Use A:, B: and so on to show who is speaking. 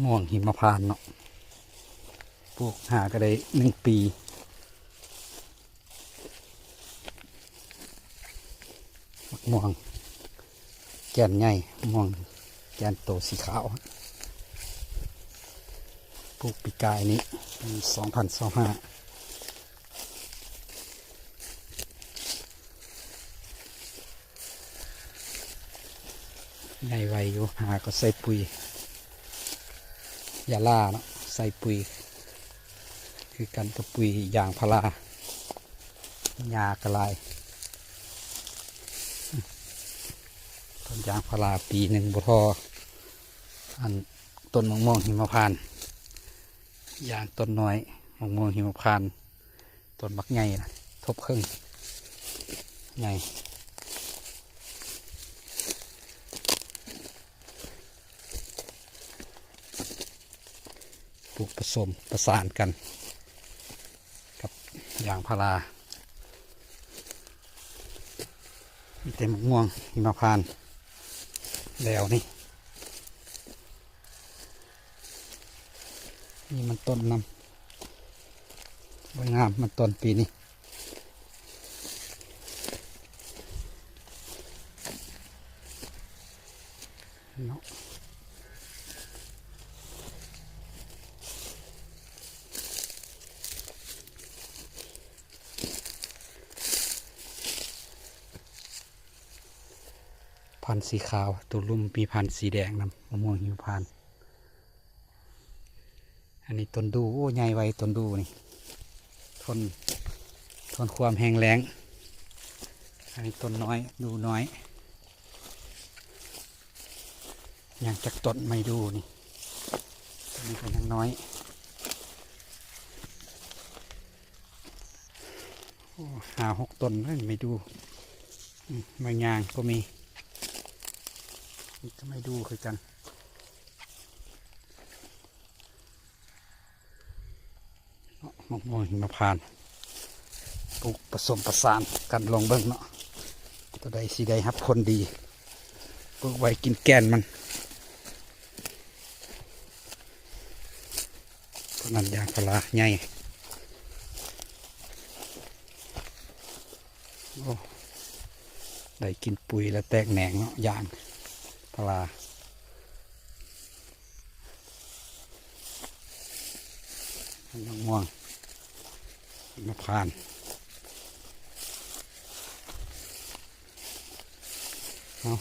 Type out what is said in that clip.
A: ม่วงหิมพานต์เนาะปลูกหาก็ได้1 ปีม่วงแก่นใหญ่ม่วงแก่นโตสีขาวปลูกปีกายนี้ปี2025ใหญ่ไวอยู่หาก็ใส่ปุ๋ยยาล่าเนาะใส่ปุ๋ยคือกันกับปุ๋ยยางพาราหญ้ากระไรต้นยางพาราปีหนึ่งบ่พออันต้นมะม่วงหิมพานต์ยางต้นน้อยมะม่วงหิมพานต์ต้นบักใหญ่นะทบครึ่งใหญ่ปลูกผสมประสานกันกับยางพารามีแต่มะม่วงหิมพานต์แล้วนี่มันต้นนำใบงามมันต้นปีนี้เนาะพันธุ์สีขาวตัวลุ่มมีพันธุ์สีแดงนำมะม่วงหิมพานต์อันนี้ต้นดูโอ้ใหญ่ไวต้นดูนี่ทนความแห้งแล้งอันนี้ต้นน้อยดูน้อยอย่างจากต้นไม่ดูนี่ต้นนี้ก็ยังน้อย5-6 ต้นไม่ดูไม่ยางก็มีนี่ก็ไม่ดูคือกันมะม่วงหิมพานต์ปลูกผสมประสานกันลองเบิ่งเนาะตัวใดสีใดครับผลดีปลูกไว้กินแกนมันต้นนั้นยางพาราใหญ่โอ้ได้กินปุ๋ยแล้วแตกแหนงเนาะยางพารามะม่วงหิมพานต์เอา